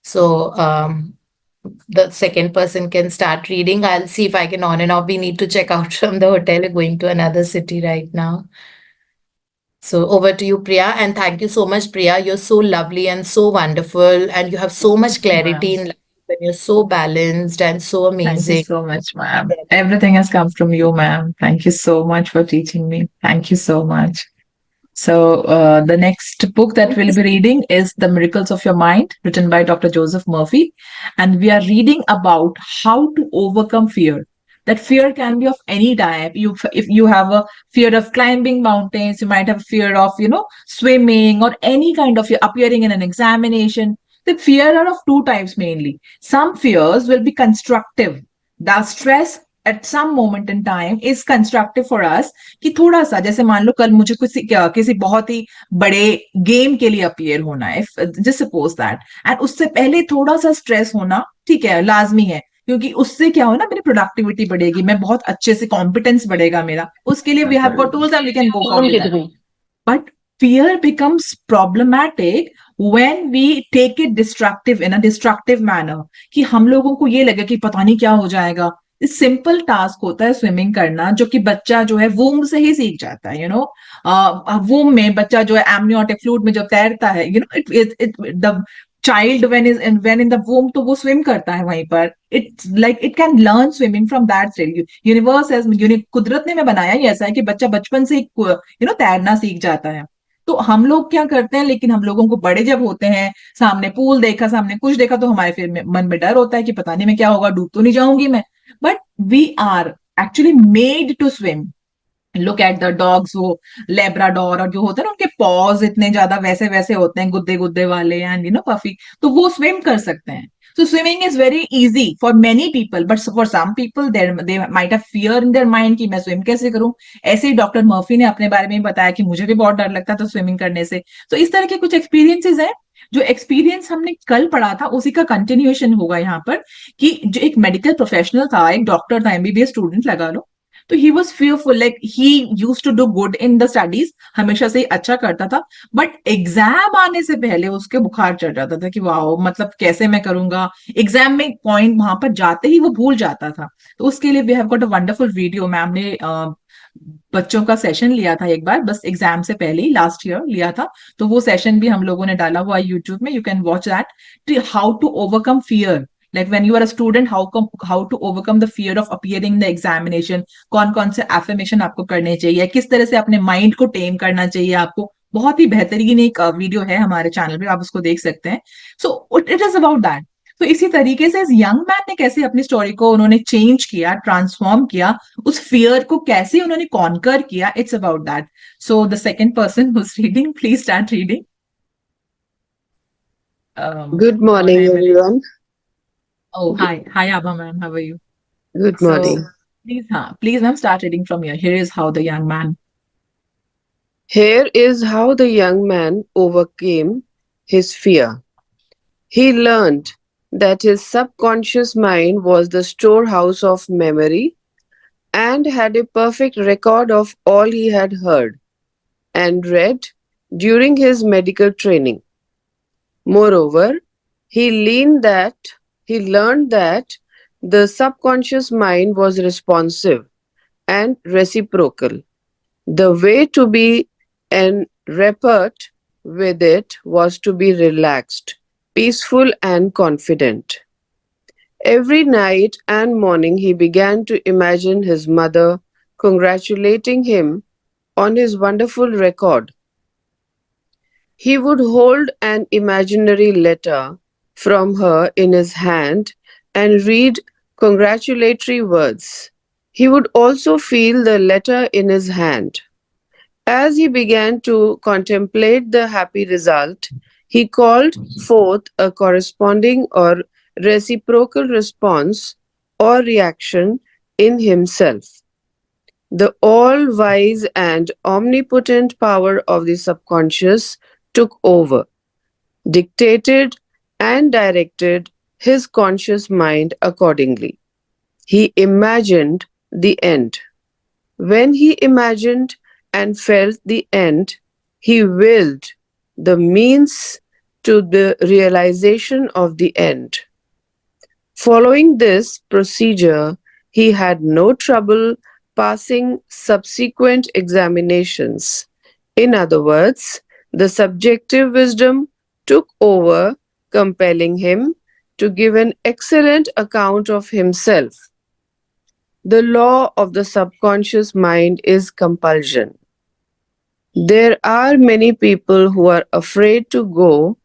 So the second person can start reading. I'll see if I can on and off. We need to check out from the hotel. We're going to another city right now. So over to you, Priya. And thank you so much, Priya. You're so lovely and so wonderful. And you have so much Thank you, ma'am. clarity in life. And you're so balanced and so Thank you amazing. so much, ma'am. Everything has come from you, ma'am. Thank you so much for teaching me. Thank you so much. So, the next book that Thank we'll you. be reading is The Miracles of Your Mind, written by Dr. Joseph Murphy. And we are reading about how to overcome fear. That fear can be of any type. If you have a fear of climbing mountains, you might have fear of, swimming or any kind of appearing in an examination. The fear are of two types mainly. Some fears will be constructive. The stress at some moment in time is constructive for us कि थोड़ा सा जैसे मान लो कल मुझे किसी बहुत ही बड़े गेम के लिए अपीयर होना है जस्ट सपोज दैट एंड उससे पहले थोड़ा सा स्ट्रेस होना ठीक है लाजमी है क्योंकि उससे क्या हो ना मेरी प्रोडक्टिविटी बढ़ेगी मैं बहुत अच्छे से कॉम्पिटेंस बढ़ेगा मेरा उसके लिए we have got tools and we can go for that but fear becomes problematic when we take it destructive in a destructive manner कि हम लोगों को ये लगे कि पता नहीं क्या हो जाएगा सिंपल टास्क होता है स्विमिंग करना जो कि बच्चा जो है वूम से ही सीख जाता है वूम में बच्चा जो है एमनियोटिक फ्लूइड में जब तैरता है it the child when in the womb तो वो स्विम करता है वहीं पर it's like it can learn swimming from that stage universe कुदरत ने में बनाया ही ऐसा है कि बच्चा बचपन से तैरना सीख जाता है तो हम लोग क्या करते हैं लेकिन हम लोगों को बड़े जब होते हैं सामने पूल देखा सामने कुछ देखा तो हमारे फिर मन में डर होता है कि पता नहीं मैं क्या होगा डूब तो नहीं जाऊंगी मैं but we are actually made to swim look at the dogs वो लेब्राडोर और जो होते हैं ना उनके पॉज इतने ज्यादा वैसे वैसे होते हैं गुद्दे गुद्दे वाले एंड पफी तो वो स्विम कर सकते हैं so swimming is very easy for many people but for some people they might have fear in their mind कि मैं स्विम कैसे करूं ऐसे ही डॉक्टर मर्फी ने अपने बारे में ही बताया कि मुझे भी बहुत डर लगता था स्विमिंग करने से तो इस तरह के कुछ एक्सपीरियंसेस हैं जो एक्सपीरियंस हमने कल पढ़ा था उसी का कंटिन्यूएशन होगा यहाँ पर कि जो एक मेडिकल प्रोफेशनल था एक डॉक्टर था एमबीबीएस स्टूडेंट लगा लो तो he was fearful like he use to do good in the studies हमेशा से ही अच्छा करता था बट एग्जाम आने से पहले उसके बुखार चढ़ जाता था कि वाह मतलब कैसे मैं करूंगा एग्जाम में पॉइंट वहां पर जाते ही वो भूल जाता था तो उसके लिए we have got a wonderful video ma'am ने बच्चों का सेशन लिया था एक बार बस एग्जाम से पहले ही लास्ट ईयर लिया था तो वो सेशन भी हम लोगों ने डाला हुआ है यूट्यूब में you can watch that how to overcome fear like when you are a student how to overcome the fear of appearing in the examination कौन कौन से एफर्मेशन आपको करने चाहिए किस तरह से अपने माइंड को टेम करना चाहिए आपको बहुत ही बेहतरीन एक वीडियो है हमारे चैनल पे आप उसको देख सकते हैं so it is about that तो इसी तरीके से इस यंग मैन ने कैसे अपनी स्टोरी को उन्होंने चेंज किया ट्रांसफॉर्म किया उस फियर को कैसे उन्होंने कॉन्कर किया it's about that so the second person whose reading please start reading Good कौन है morning, मेरे everyone. Oh, hi, Abha ma'am. How are you? Good So, morning. please, ma'am, start reading from here. Here is how the young man. Here is how the young man overcame his fear. He learned that his subconscious mind was the storehouse of memory and had a perfect record of all he had heard and read during his medical training. Moreover, he learned that he learned that the subconscious mind was responsive and reciprocal. The way to be en rapport with it was to be relaxed, peaceful, and confident. Every night and morning he began to imagine his mother congratulating him on his wonderful record. He would hold an imaginary letter from her in his hand and read congratulatory words. He would also feel the letter in his hand. As he began to contemplate the happy result, he called forth a corresponding or reciprocal response or reaction in himself. The all wise and omnipotent power of the subconscious took over, dictated, and directed his conscious mind accordingly. He imagined the end. When he imagined and felt the end, he willed the means to the realization of the end. Following this procedure, he had no trouble passing subsequent examinations. In other words, the subjective wisdom took over, compelling him to give an excellent account of himself. The law of the subconscious mind is compulsion. There are many people who are afraid to go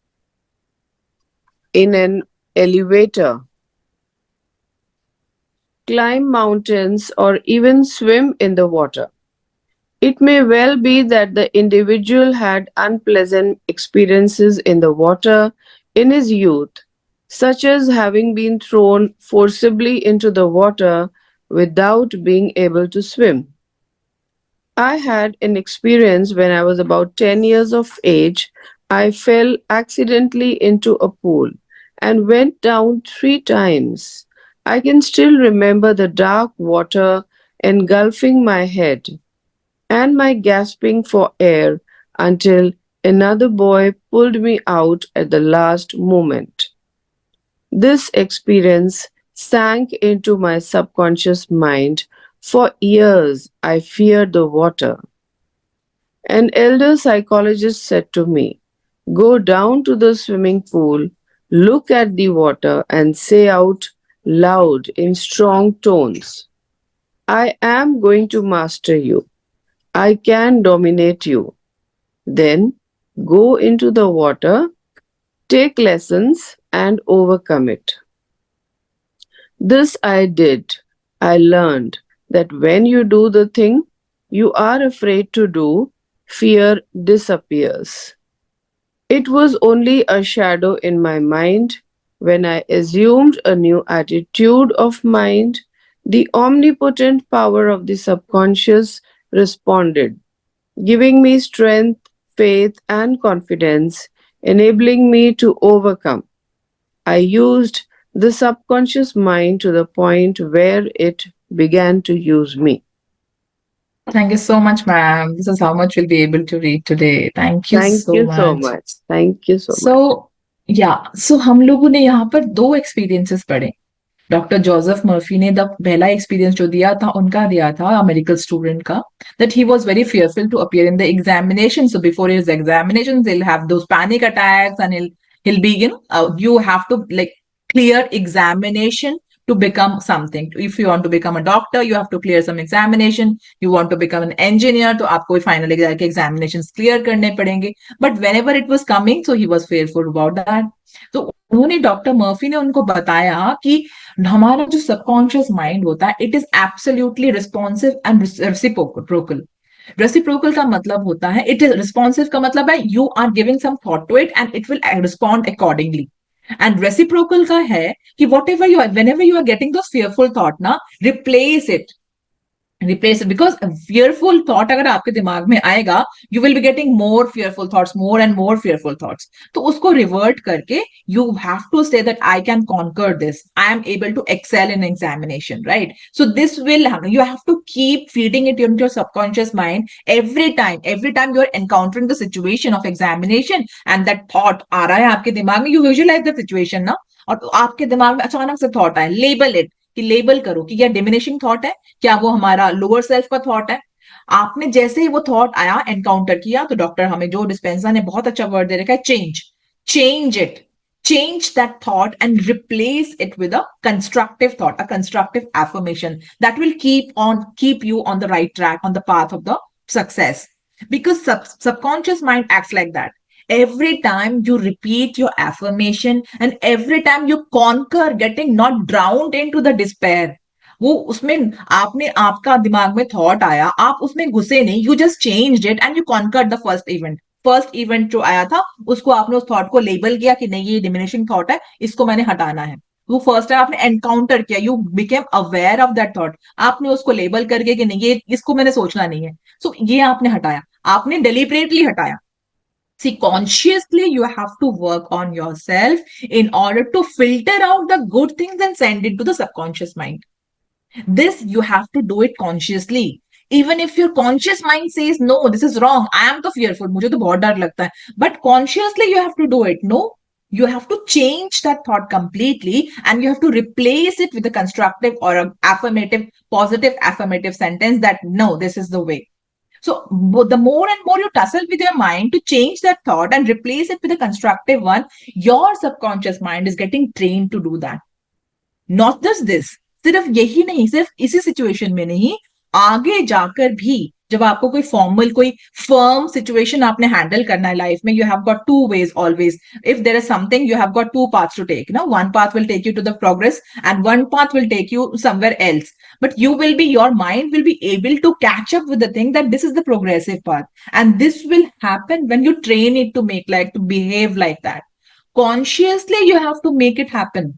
in an elevator, climb mountains, or even swim in the water. It may well be that the individual had unpleasant experiences in the water in his youth, such as having been thrown forcibly into the water without being able to swim. I had an experience when I was about 10 years of age. I fell accidentally into a pool and went down 3 times. I can still remember the dark water engulfing my head and my gasping for air until another boy pulled me out at the last moment. This experience sank into my subconscious mind. For years, I feared the water. An elder psychologist said to me, "Go down to the swimming pool, look at the water, and say out loud in strong tones, 'I am going to master you. I can dominate you.' Then go into the water, take lessons, and overcome it." This I did. I learned that when you do the thing you are afraid to do, fear disappears. It was only a shadow in my mind. When I assumed a new attitude of mind, the omnipotent power of the subconscious responded, giving me strength, faith, and confidence, enabling me to overcome. I used the subconscious mind to the point where it began to use me. Thank you so much, ma'am. This is how much we'll be able to read today. Thank you Thank so you so much. much. Thank you so much. So, so हम लोगों ने यहाँ पर दो experiences पढ़े. Doctor Joseph Murphy ने the पहला experience जो दिया था उनका दिया था मेडिकल स्टूडेंट का, that he was very fearful to appear in the examination. So before his examination he'll have those panic attacks and he'll be, you have to like clear examination to become something. If you want to become a doctor, you have to clear some examination. You want to become an engineer, तो आपको final के examinations clear करने पड़ेंगे. But whenever it was coming, so he was fearful about that. तो उन्होंने doctor Murphy ने उनको बताया कि हमारा जो सबकॉन्शियस माइंड होता है, it is absolutely responsive and reciprocal. Reciprocal का मतलब होता है, इट इज रिस्पॉन्सिव का मतलब है you are giving some thought to it and it will respond accordingly. And reciprocal का है कि whatever you whenever you are getting those fearful thought ना, replace it. Because fearful thought अगर आपके दिमाग में आएगा, you will be getting more fearful thoughts, more and more fearful thoughts. तो उसको रिवर्ट करके you have to say that I can conquer this, I am able to excel in examination, right? So this will you have to keep feeding it in your subconscious mind every time you are encountering the situation of examination and that thought आ रहा है आपके दिमाग में, you visualize the situation ना, और आपके दिमाग में अचानक से थॉट आए, लेबल इट, कि लेबल करो कि क्या डिमिनिशिंग थॉट है, क्या वो हमारा लोअर सेल्फ का थॉट है. आपने जैसे ही वो थॉट आया, एनकाउंटर किया, तो डॉक्टर हमें जो डिस्पेंसर ने बहुत अच्छा वर्ड दे रखा है, change it, change that thought and replace it with a constructive thought, a constructive affirmation that will keep you on the right track, on the path of the success. Because subconscious mind acts like that. Every time you repeat your affirmation and every time you conquer, getting not drowned into the despair, वो उसमें आपने, आपका दिमाग में thought आया, आप उसमें घुसे नहीं, you just changed it and you conquered the first event जो आया था, उसको आपने उस थॉट को लेबल किया कि नहीं, ये डिमिनिशिंग थॉट है, इसको मैंने हटाना है. वो फर्स्ट टाइम आपने एनकाउंटर किया, you became aware of that thought, आपने उसको लेबल करके कि नहीं, ये इसको मैंने सोचना नहीं है, सो ये आपने हटाया, आपने डेलिबरेटली हटाया. See, consciously you have to work on yourself in order to filter out the good things and send it to the subconscious mind. This you have to do it consciously. Even if your conscious mind says no, this is wrong, I am तो fearful, मुझे तो बहुत डर लगता है, but consciously you have to do it. No, you have to change that thought completely, and you have to replace it with a constructive or a affirmative, positive affirmative sentence that no, this is the way. So the more and more you tussle with your mind to change that thought and replace it with a constructive one, your subconscious mind is getting trained to do that. Not just this, सिर्फ यही नहीं, सिर्फ इसी situation में नहीं, आगे जाकर भी जब आपको कोई फॉर्मल, कोई फर्म सिचुएशन आपने हैंडल करना है लाइफ में, you have got two ways always. If there is something, you have got two paths to take. ना, one path will take you to the progress and one path will take you somewhere else. But you will be, your mind will be able to catch up with the thing that this is the progressive path. And this will happen when you train it to make, like, to behave like that. Consciously, you have to make it happen.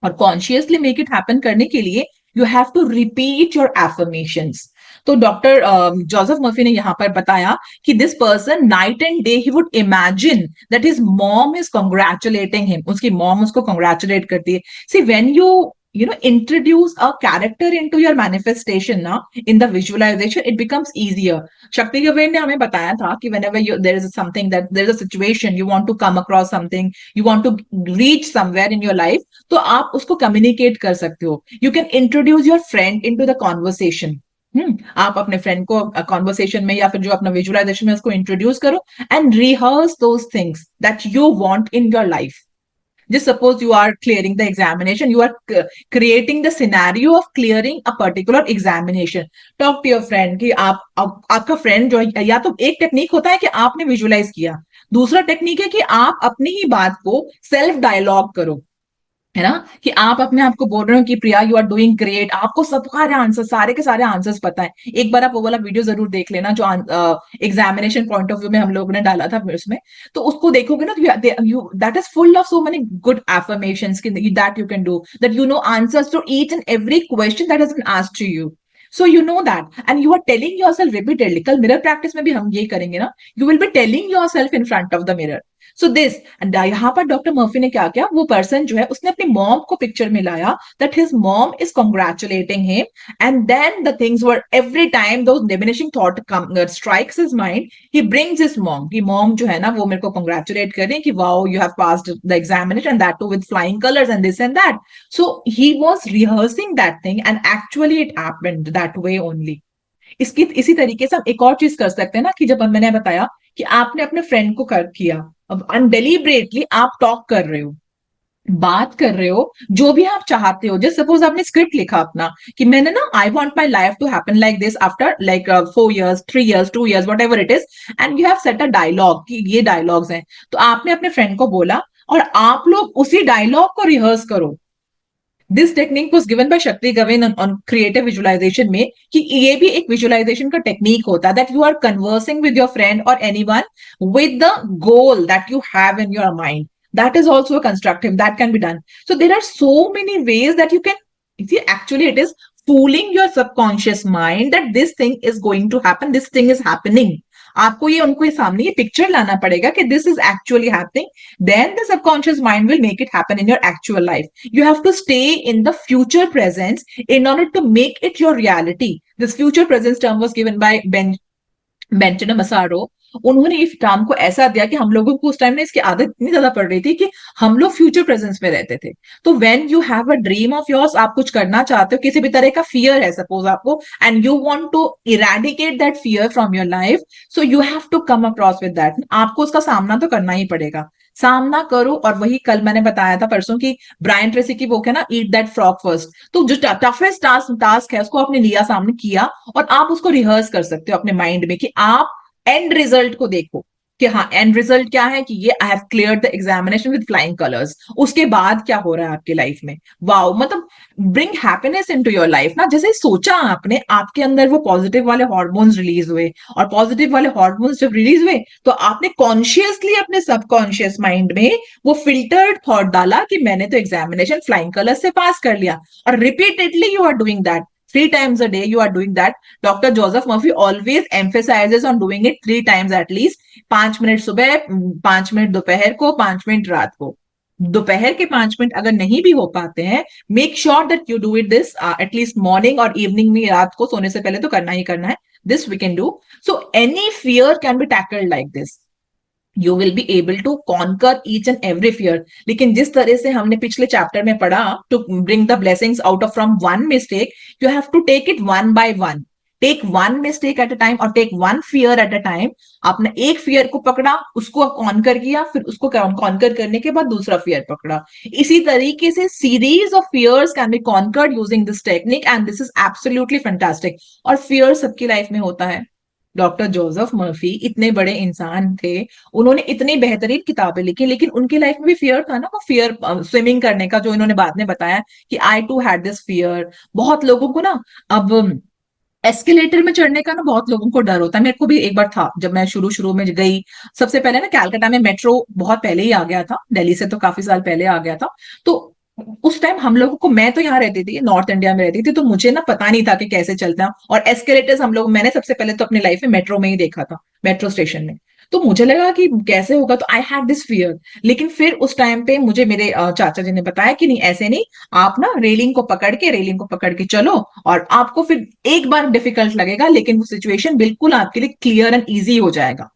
और consciously make it happen करने के लिए you have to repeat your affirmations. तो doctor Joseph Murphy ने यहाँ पर बताया कि this person night and day he would imagine that his mom is congratulating him. उसकी मॉम उसको कंग्रेचुलेट करती है. See when you know, introduce a character into your manifestation now in the visualization, it becomes easier. Shakti Gawain ने हमें बताया था कि whenever there is something, that there is a situation, you want to come across something, you want to reach somewhere in your life, तो आप उसको communicate कर सकते हो. You can introduce your friend into the conversation. आप अपने friend को conversation में या फिर जो अपना विजुअलाइजेशन में उसको इंट्रोड्यूस करो and rehearse those things that you want in your life. Just suppose you are clearing the examination, you are creating the scenario of clearing a particular examination. Talk to your friend कि आपका friend जो, या तो एक technique होता है कि आपने विजुअलाइज किया, दूसरा टेक्निक है कि आप अपनी ही बात को सेल्फ डायलॉग करो, है ना, कि आप अपने आप को बोल रहे हो कि प्रिया यू आर डूइंग ग्रेट, आपको सब सारे आंसर, सारे के सारे आंसर्स पता है. एक बार आप वो वाला वीडियो जरूर देख लेना जो एग्जामिनेशन पॉइंट ऑफ व्यू में हम लोगों ने डाला था उसमें, तो उसको देखोगे ना, that is full of so many good affirmations that you can do, that you know answers to each and every question that has been asked to you. So you know that, and you are telling yourself repeatedly. कल mirror practice में भी हम ये करेंगे ना, you will be telling yourself in front of the mirror. So this, and यहाँ पर doctor Murphy ने क्या किया, वो पर्सन जो है उसने अपनी मॉम को पिक्चर में लाया, that his mom is congratulating him, and then the things were every time those diminishing thought strikes his mind, he brings his mom, कि mom जो है ना वो मेरे को congratulate कर रही है कि wow you have passed the examination and that too with flying colors and this and that. So he was rehearsing that thing and actually it happened that way only. इसी तरीके से हम एक और चीज कर सकते हैं ना, कि जब मैंने बताया कि आपने अपने फ्रेंड को किया, अब अनडेलिबरेटली आप टॉक कर रहे हो, बात कर रहे हो जो भी आप चाहते हो. जस्ट सपोज आपने स्क्रिप्ट लिखा अपना कि मैंने ना, I want my life to happen like this after like 4 years 3 years 2 years whatever it is, and you have set a dialogue कि ये डायलॉग्स हैं. तो आपने अपने फ्रेंड को बोला और आप लोग उसी डायलॉग को रिहर्स करो. This technique was given by शक्ति गवेन ऑन क्रिएटिव विजुअलाइजेशन में, कि ये भी एक विजुअलाइजेशन का टेक्निक होता है, that you are conversing with your friend और anyone with the goal that you have in your mind. That is also a constructive, that can be done. So there are so many ways that you can see. Actually it is fooling your subconscious mind that this thing is going to happen, this thing is happening. आपको ये उनको सामने ये picture लाना पड़ेगा कि this is actually happening, then the subconscious mind will make it happen in your actual life. You have to stay in the future presence in order to make it your reality. This future presence term was given by Benton Masaro. उन्होंने इस term को ऐसा दिया कि हम लोगों को उस टाइम में इसकी आदत इतनी ज्यादा पड़ रही थी कि हम लोग फ्यूचर प्रेजेंस में रहते थे. तो when you have a dream of yours, आप कुछ करना चाहते हो, किसी भी तरह का फियर है सपोज आपको, and you want to eradicate that fear from your life, so you have to come across with that. आपको उसका सामना तो करना ही पड़ेगा, सामना करो. और वही कल मैंने बताया था परसों की ब्रायन ट्रेसी की बुक है ना, ईट दैट फ्रॉग फर्स्ट. तो जो टफेस्ट टास्क है उसको आपने लिया, सामने किया, और आप उसको रिहर्स कर सकते हो अपने माइंड में कि आप एंड रिजल्ट को देखो कि हाँ एंड रिजल्ट क्या है, कि ये I have cleared the examination with flying colours. उसके बाद क्या हो रहा है आपकी लाइफ में, वाओ, मतलब bring happiness into your life ना. जैसे सोचा आपने, आपके अंदर वो पॉजिटिव वाले हॉर्मोन्स रिलीज हुए, और पॉजिटिव वाले हॉर्मोन्स जब रिलीज हुए तो आपने कॉन्शियसली अपने सबकॉन्शियस माइंड में वो फिल्टर्ड थॉट डाला कि मैंने तो एग्जामिनेशन फ्लाइंग कलर्स से पास कर लिया. और repeatedly you are doing that. 3 times a day you are doing that. Dr. Joseph Murphy always emphasizes on doing it 3 times at least. 5 minute सुबह, 5 मिनट दोपहर को, 5 मिनट रात को. दोपहर के 5 मिनट अगर नहीं भी हो पाते हैं, make sure that you do it this at least morning और इवनिंग में, रात को सोने से पहले तो करना ही करना है. This we can do. So any fear can be tackled like this. You will be able to conquer each and every fear. लेकिन जिस तरह से हमने पिछले चैप्टर में पढ़ा, to bring the blessings out of from one mistake, you have to take it one by one. Take one mistake at a time और take one fear at a time. आपने एक फियर को पकड़ा, उसको conquer किया, फिर उसको conquer करने के बाद दूसरा फियर पकड़ा. इसी तरीके से series of fears can be conquered using this technique, and this is absolutely fantastic. और फियर सबकी लाइफ में होता है. डॉक्टर जोसेफ मर्फी इतने बड़े इंसान थे, उन्होंने इतनी बेहतरीन किताबें लिखी, लेकिन उनके लाइफ में भी फियर था ना. वो फियर स्विमिंग करने का, जो इन्होंने बाद में बताया कि आई टू हैड दिस फियर. बहुत लोगों को ना अब एस्केलेटर में चढ़ने का ना बहुत लोगों को डर होता है. मेरे को भी एक बार था, जब मैं शुरू शुरू में गई. सबसे पहले ना कलकत्ता में मेट्रो बहुत पहले ही आ गया था, दिल्ली से तो काफी साल पहले आ गया था. तो उस टाइम हम लोगों को, मैं तो यहाँ रहती थी, नॉर्थ इंडिया में रहती थी, तो मुझे ना पता नहीं था कि कैसे चलता है. और एस्केलेटर्स हम लोग, मैंने सबसे पहले तो अपनी लाइफ में मेट्रो में ही देखा था, मेट्रो स्टेशन में. तो मुझे लगा कि कैसे होगा, तो आई हैड दिस फियर. लेकिन फिर उस टाइम पे मुझे मेरे चाचा जी ने बताया कि नहीं, ऐसे नहीं, आप ना रेलिंग को पकड़ के चलो, और आपको फिर एक बार डिफिकल्ट लगेगा, लेकिन वो सिचुएशन बिल्कुल आपके लिए क्लियर एंड ईजी हो जाएगा.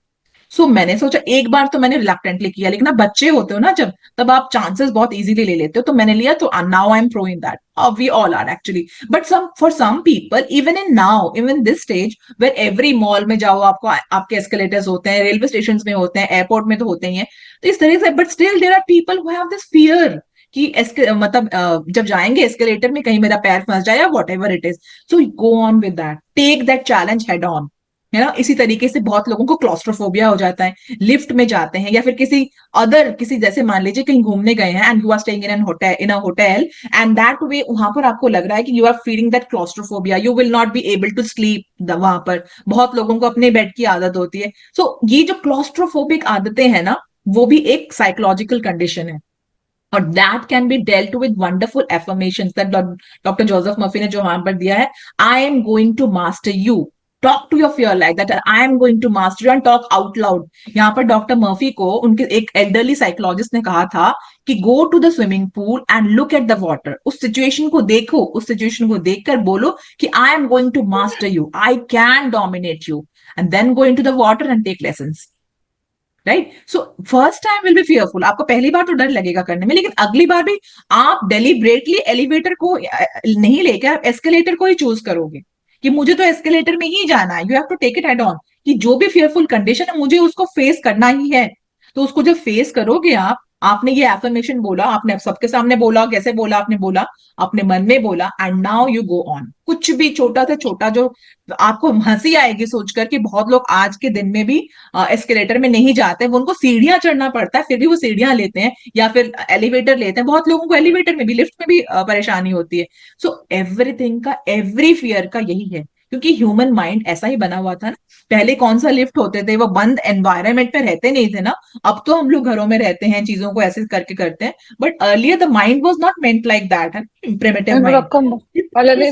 मैंने सोचा, एक बार तो मैंने रिलक्टेंटली किया, लेकिन आप बच्चे होते हो ना जब, तब आप चांसेस बहुत इजीली ले लेते हो. तो मैंने लिया, तो now I am pro in that. We all are actually. But some for some people, even in now, even this stage, where every mall में जाओ, आपको आपके एस्केलेटर्स होते हैं, रेलवे स्टेशन में होते हैं, एयरपोर्ट में तो होते ही हैं. तो इस तरह से, but still there are people who have this fear कि मतलब जब जाएंगे एस्केलेटर में, कहीं मेरा पैर फंस जाए या whatever it is. So go on with that, take that challenge head on, है ना. इसी तरीके से बहुत लोगों को क्लॉस्ट्रोफोबिया हो जाता है. लिफ्ट में जाते हैं, या फिर किसी जैसे मान लीजिए कहीं घूमने गए हैं, and you are staying in a hotel, and that way वहां पर आपको लग रहा है कि you are feeling that claustrophobia, you will not be able to sleep वहां पर. बहुत लोगों को अपने बेड की आदत होती है. ये जो क्लॉस्ट्रोफोबिक आदतें हैं ना, वो भी एक साइकोलॉजिकल कंडीशन है. और that can be dealt with wonderful affirmations that doctor Joseph Murphy ने जो वहां पर दिया है. I am going to master you. Talk to your fear like that, I am going to master you, and talk out loud. यहाँ पर doctor Murphy को उनके एक एल्डरली साइकोलॉजिस्ट ने कहा था कि go to the swimming pool and look at the water. उस सिचुएशन को देखो, उस सिचुएशन को देखकर बोलो कि I am going to master you, I can dominate you, and then go into the water and take lessons. Right. So first time will be fearful, आपको पहली बार तो डर लगेगा करने में, लेकिन अगली बार भी आप डेलिब्रेटली एलिवेटर को नहीं लेकर आप एस्केलेटर को ही चूज करोगे कि मुझे तो एस्केलेटर में ही जाना है. You have to take it head on कि जो भी फियरफुल कंडीशन है, मुझे उसको फेस करना ही है. तो उसको जब फेस करोगे आप, आपने ये एफर्मेशन बोला, आपने सबके सामने बोला, कैसे बोला आपने, बोला अपने मन में बोला, and now you go on. कुछ भी छोटा से छोटा, जो आपको हंसी आएगी सोचकर कि बहुत लोग आज के दिन में भी एस्केलेटर में नहीं जाते, वो उनको सीढ़ियां चढ़ना पड़ता है, फिर भी वो सीढ़ियां लेते हैं, या फिर एलिवेटर लेते हैं. बहुत लोगों को एलिवेटर में भी, लिफ्ट में भी परेशानी होती है. सो एवरीथिंग का, एवरी फियर का यही है, क्योंकि ह्यूमन माइंड ऐसा ही बना हुआ था ना. पहले कौन सा लिफ्ट होते थे, वो बंद एनवायरनमेंट पे रहते नहीं थे ना. अब तो हम लोग घरों में रहते हैं, चीजों को ऐसे करके करते हैं, but earlier the mind was not meant like that, है प्रिमिटिव నేను माइंड. రొక్కం అలానే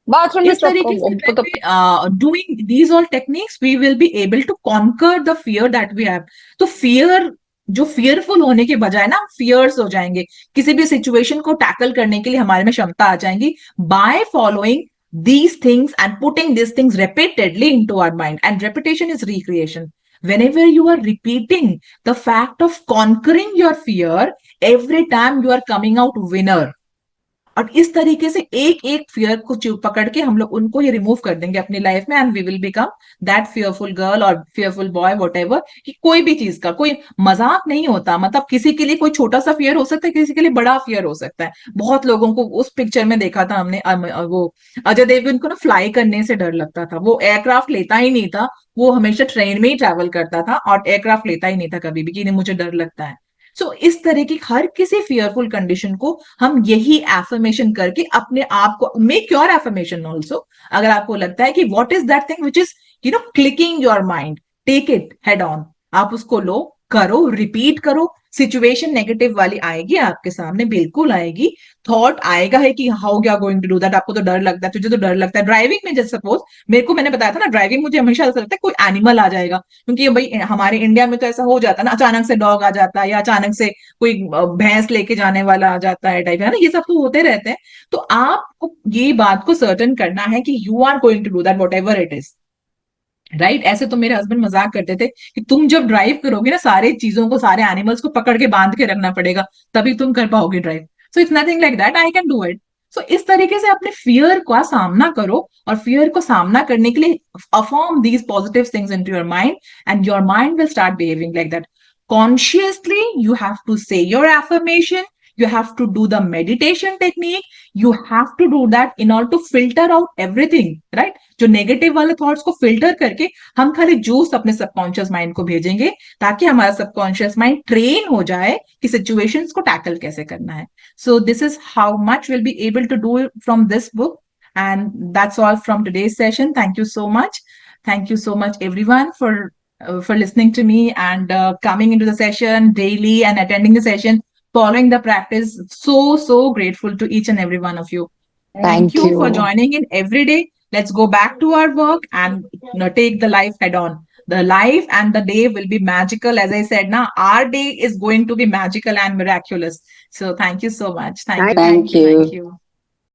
बाथरूम में इस तरीके से when we doing these all techniques, we will be able to conquer the fear that we have. तो फियर, जो फियरफुल होने के बजाय ना, हम फियर्स हो जाएंगे. किसी भी सिचुएशन को टैकल करने के लिए हमारे में क्षमता आ जाएंगी, by following these things and putting these things repeatedly into our mind. And repetition is recreation. Whenever you are repeating the fact of conquering your fear, every time you are coming out winner. और इस तरीके से एक एक fear को पकड़ के हम लोग उनको ये रिमूव कर देंगे अपनी लाइफ में, and we will become that fearful girl और फियरफुल बॉय, वट एवर. कि कोई भी चीज का कोई मजाक नहीं होता. मतलब किसी के लिए कोई छोटा सा फियर हो सकता है, किसी के लिए बड़ा फियर हो सकता है. बहुत लोगों को उस पिक्चर में देखा था हमने, वो अजय देवगन को ना फ्लाई करने से डर लगता था, वो एयरक्राफ्ट लेता ही नहीं था, वो हमेशा ट्रेन में ही ट्रेवल करता था, और एयरक्राफ्ट लेता ही नहीं था कभी भी, कि नहीं मुझे डर लगता है. इस तरह की हर किसी फियरफुल कंडीशन को हम यही एफर्मेशन करके अपने आप को, मेक योर एफर्मेशन ऑल्सो. अगर आपको लगता है कि what is that thing which is clicking your mind, take it head on. आप उसको लो, करो, रिपीट करो, सिचुएशन नेगेटिव वाली आएगी आपके सामने, बिल्कुल आएगी, थॉट आएगा है कि how you are going to do that, आपको तो डर लगता है, तुझे तो डर लगता है ड्राइविंग में, जैसे सपोज मेरे को, मैंने बताया था ना, ड्राइविंग मुझे हमेशा ऐसा लगता है कोई एनिमल आ जाएगा, क्योंकि भाई हमारे इंडिया में तो ऐसा हो जाता है ना, अचानक से डॉग आ जाता है, या अचानक से कोई भैंस लेके जाने वाला आ जाता है टाइप, है ना, ये सब तो होते रहते हैं। तो आपको ये बात को सर्टेन करना है कि you are going to do that whatever it is, right. ऐसे तो मेरे हस्बैंड मजाक करते थे कि तुम जब ड्राइव करोगे ना, सारे चीजों को, सारे एनिमल्स को पकड़ के बांध के रखना पड़ेगा, तभी तुम कर पाओगे drive. So it's nothing like that, I can do it. So इस तरीके से अपने फियर का सामना करो, और फियर को सामना करने के लिए affirm these positive things into your mind, and your mind will start behaving like that. Consciously, you have to say your affirmation, you have to do the meditation technique, you have to do that in order to filter out everything, right? जो negative वाले thoughts को filter करके हम खाली juice अपने subconscious mind को भेजेंगे, ताकि हमारा सबकॉन्शियस माइंड ट्रेन हो जाए कि सिचुएशंस को टैकल कैसे करना है। So this is how much will be able to do from this book, and that's all from today's session. Thank you so much. Thank you so much, everyone, for listening to me, and coming into the session daily and attending the session, following the practice. So grateful to each and every one of you. Thank you for joining in every day. Let's go back to our work and take the life head on. The life and the day will be magical. As I said, now our day is going to be magical and miraculous. So thank you so much. Thank you. Thank you. Thank you.